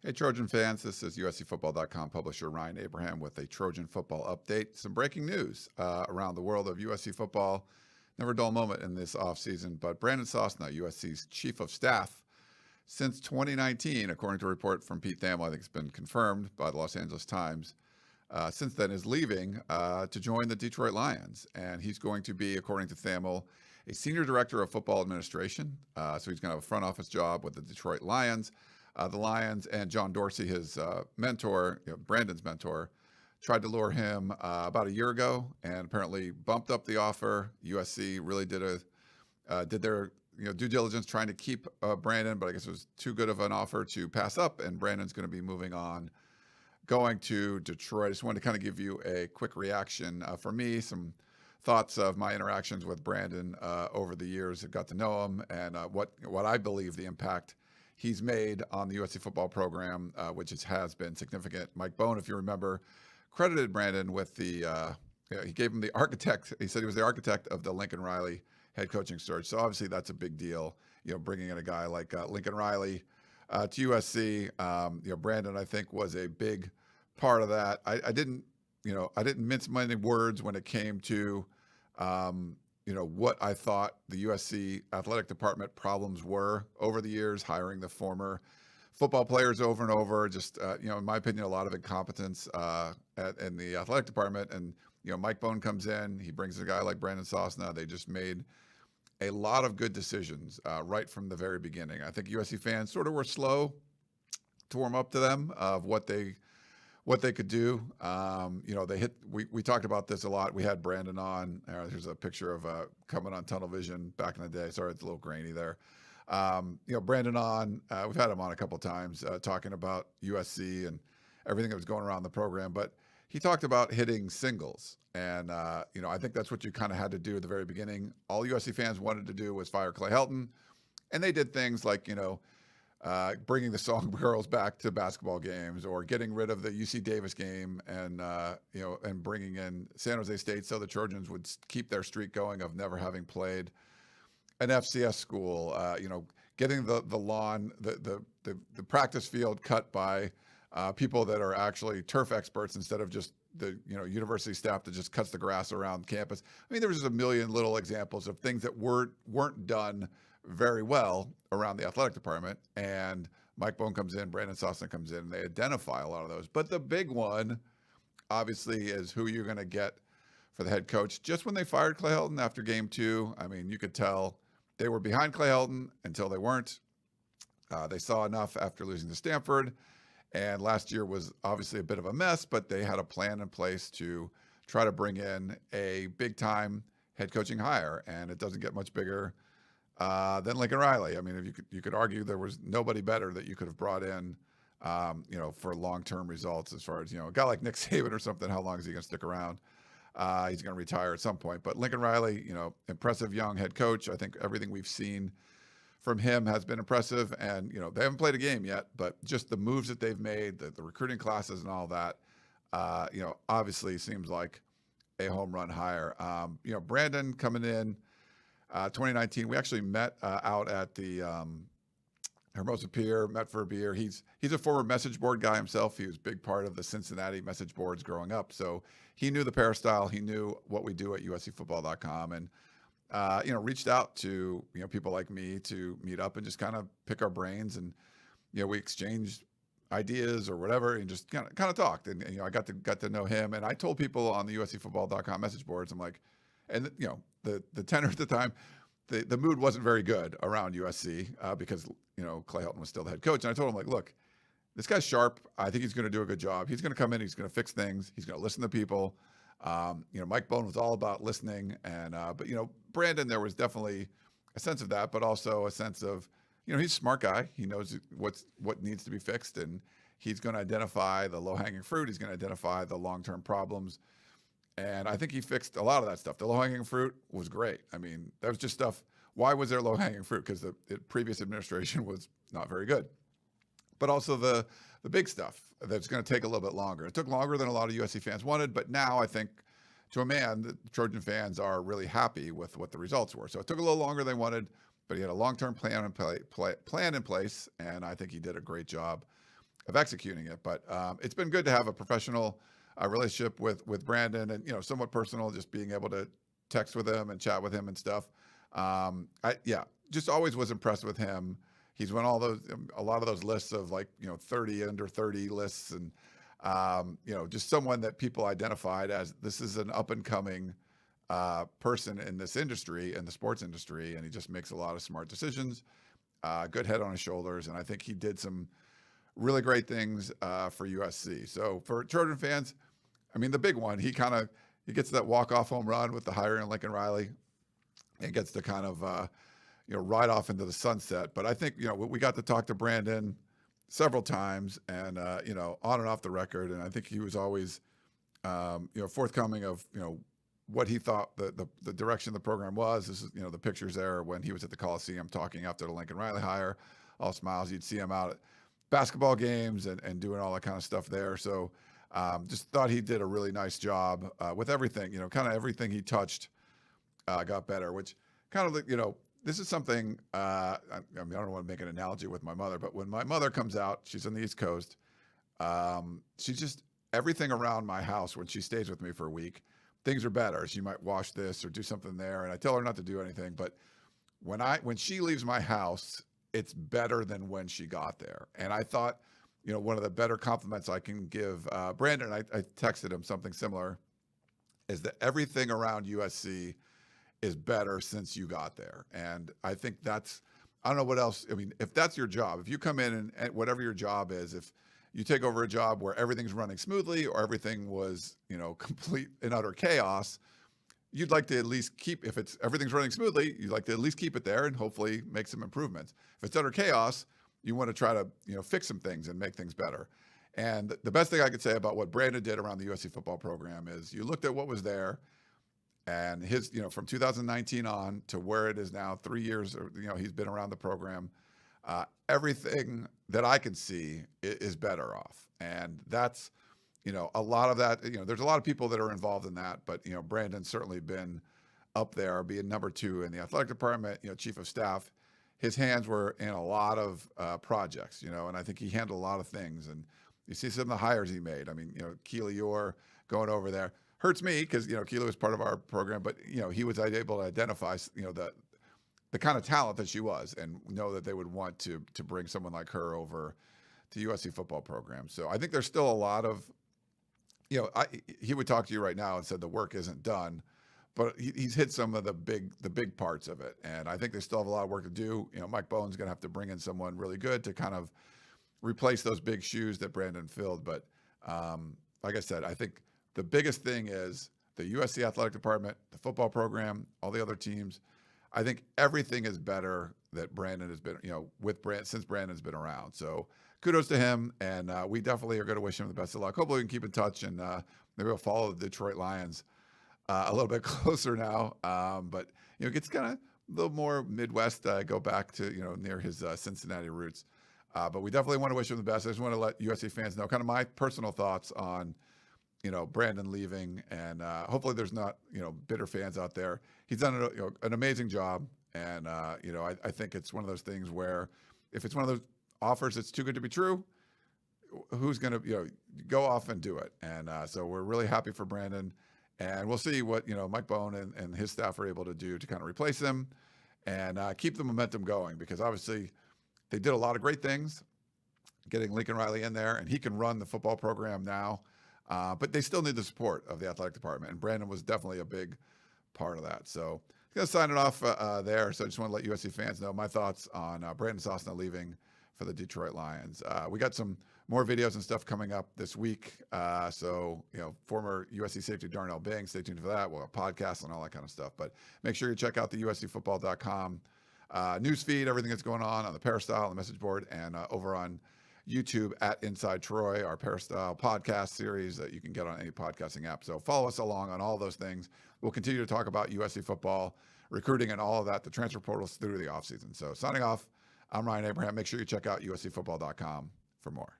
Hey, Trojan fans, this is USCFootball.com publisher Ryan Abraham with a Trojan football update. Some breaking news around the world of USC football. Never a dull moment in this offseason, but Brandon Sosna, USC's chief of staff since 2019, according to a report from Pete Thamel, I think it's been confirmed by the Los Angeles Times, since then is leaving to join the Detroit Lions. And he's going to be, according to Thamel, a senior director of football administration. So he's going to have a front office job with the Detroit Lions. The Lions and John Dorsey, his mentor, Brandon's mentor, tried to lure him about a year ago, and apparently bumped up the offer. USC really did their due diligence trying to keep Brandon, but I guess it was too good of an offer to pass up, and Brandon's going to be moving on, going to Detroit. I just wanted to kind of give you a quick reaction. For me, some thoughts of my interactions with Brandon over the years. I got to know him, and what I believe the impact he's made on the USC football program, which has been significant. Mike Bohn, if you remember, credited Brandon with he gave him the architect. He said he was the architect of the Lincoln Riley head coaching search. So obviously that's a big deal, bringing in a guy like Lincoln Riley to USC. Brandon, I think, was a big part of that. I didn't mince many words when it came to what I thought the USC athletic department problems were over the years, hiring the former football players over and over. Just, in my opinion, a lot of incompetence in the athletic department. And, Mike Bohn comes in, he brings a guy like Brandon Sosna. They just made a lot of good decisions right from the very beginning. I think USC fans sort of were slow to warm up to them of what they could do. We talked about this a lot. We had Brandon on. Here's a picture of coming on tunnel vision back in the day. Sorry, it's a little grainy there. Brandon on, we've had him on a couple of times talking about USC and everything that was going around the program, but he talked about hitting singles. And, I think that's what you kind of had to do at the very beginning. All USC fans wanted to do was fire Clay Helton. And they did things like, bringing the Song Girls back to basketball games, or getting rid of the UC Davis game, and and bringing in San Jose State so the Trojans would keep their streak going of never having played an FCS school. Getting the lawn, the practice field cut by people that are actually turf experts instead of just the university staff that just cuts the grass around campus. I mean, there was just a million little examples of things that weren't done very well around the athletic department. And Mike Bohn comes in, Brandon Sosna comes in, and they identify a lot of those. But the big one, obviously, is who you're going to get for the head coach. Just when they fired Clay Helton after game 2, I mean, you could tell they were behind Clay Helton until they weren't. They saw enough after losing to Stanford. And last year was obviously a bit of a mess, but they had a plan in place to try to bring in a big-time head coaching hire. And it doesn't get much bigger than Lincoln Riley. I mean, if you could argue there was nobody better that you could have brought in, for long-term results. As far as a guy like Nick Saban or something, how long is he going to stick around? He's going to retire at some point. But Lincoln Riley, impressive young head coach. I think everything we've seen from him has been impressive. And they haven't played a game yet, but just the moves that they've made, the recruiting classes and all that, obviously seems like a home run hire. Brandon coming in. 2019, we actually met out at the Hermosa Pier, met for a beer. He's a former message board guy himself. He was a big part of the Cincinnati message boards growing up. So he knew the peristyle. He knew what we do at USCFootball.com, and reached out to people like me to meet up and just kind of pick our brains, and we exchanged ideas or whatever, and just kind of talked. And I got to know him, and I told people on the USCFootball.com message boards, I'm like, and the tenor at the time, the mood wasn't very good around USC because Clay Helton was still the head coach. And I told him, like, look, this guy's sharp. I think he's going to do a good job. He's going to come in. He's going to fix things. He's going to listen to people. Mike Bohn was all about listening, and but Brandon, there was definitely a sense of that, but also a sense of he's a smart guy. He knows what needs to be fixed, and he's going to identify the low-hanging fruit. He's going to identify the long-term problems. And I think he fixed a lot of that stuff. The low-hanging fruit was great. I mean, that was just stuff. Why was there low-hanging fruit? Because the previous administration was not very good. But also the big stuff that's going to take a little bit longer. It took longer than a lot of USC fans wanted, but now I think, to a man, the Trojan fans are really happy with what the results were. So it took a little longer than they wanted, but he had a long-term plan in place, and I think he did a great job of executing it. But it's been good to have a professional relationship with Brandon, and somewhat personal, just being able to text with him and chat with him and stuff. Just always was impressed with him. He's won a lot of those lists of 30 under 30 lists, and just someone that people identified as this is an up and coming person in this industry, in the sports industry, and he just makes a lot of smart decisions. Good head on his shoulders, and I think he did some really great things for USC. So for Trojan fans, I mean, the big one, he gets that walk-off home run with the hiring of Lincoln Riley, and gets to kind of ride off into the sunset. But I think we got to talk to Brandon several times, and on and off the record, and I think he was always forthcoming of what he thought the direction of the program was. This is the pictures there when he was at the Coliseum talking after the Lincoln Riley hire, all smiles. You'd see him out at basketball games and doing all that kind of stuff there. So just thought he did a really nice job with everything. Kind of everything he touched got better, which kind of this is something, I don't want to make an analogy with my mother, but when my mother comes out, she's on the East Coast. She's just, everything around my house, when she stays with me for a week, things are better. She might wash this or do something there, and I tell her not to do anything. But when she leaves my house, it's better than when she got there. And I thought, one of the better compliments I can give Brandon, I texted him something similar, is that everything around USC is better since you got there. And I think I don't know what else. I mean, if that's your job, if you come in and whatever your job is, if you take over a job where everything's running smoothly or everything was, complete and utter chaos, you'd like to at least if everything's running smoothly, you'd like to at least keep it there and hopefully make some improvements. If it's utter chaos, you want to try to, fix some things and make things better. And the best thing I could say about what Brandon did around the USC football program is you looked at what was there, and his, from 2019 on to where it is now, 3 years, he's been around the program. Everything that I can see is better off. And that's, a lot of that, there's a lot of people that are involved in that, but, Brandon's certainly been up there, being number 2 in the athletic department, chief of staff. His hands were in a lot of projects, and I think he handled a lot of things. And you see some of the hires he made. I mean, Keely Orr going over there hurts me because, Keely was part of our program, but, he was able to identify, the kind of talent that she was, and know that they would want to bring someone like her over to USC football program. So I think there's still a lot of, he would talk to you right now and said the work isn't done, but he's hit some of the big parts of it. And I think they still have a lot of work to do. Mike Bohn's going to have to bring in someone really good to kind of replace those big shoes that Brandon filled. But like I said, I think the biggest thing is the USC athletic department, the football program, all the other teams. I think everything is better that Brandon has been, since Brandon's been around. So kudos to him, and we definitely are going to wish him the best of luck. Hopefully we can keep in touch, and maybe we'll follow the Detroit Lions a little bit closer now. But it gets kind of a little more Midwest, go back to near his Cincinnati roots. But we definitely want to wish him the best. I just want to let USC fans know kind of my personal thoughts on Brandon leaving, and hopefully there's not, bitter fans out there. He's done an amazing job, and I think it's one of those things where if it's one of those offers that's too good to be true, who's going to go off and do it? And so we're really happy for Brandon, and we'll see what Mike Bohn and his staff are able to do to kind of replace him and keep the momentum going, because obviously they did a lot of great things getting Lincoln Riley in there, and he can run the football program now. But they still need the support of the athletic department, and Brandon was definitely a big part of that. So I'm going to sign it off there. So I just want to let USC fans know my thoughts on Brandon Sosna leaving for the Detroit Lions. We got some more videos and stuff coming up this week. So, former USC safety Darnell Bing, stay tuned for that. We'll have podcasts and all that kind of stuff. But make sure you check out the USCfootball.com news feed, everything that's going on the Peristyle, the message board, and over on YouTube at Inside Troy, our Peristyle podcast series that you can get on any podcasting app. So follow us along on all those things. We'll continue to talk about USC football, recruiting, and all of that, the transfer portals through the offseason. So signing off, I'm Ryan Abraham. Make sure you check out USCfootball.com for more.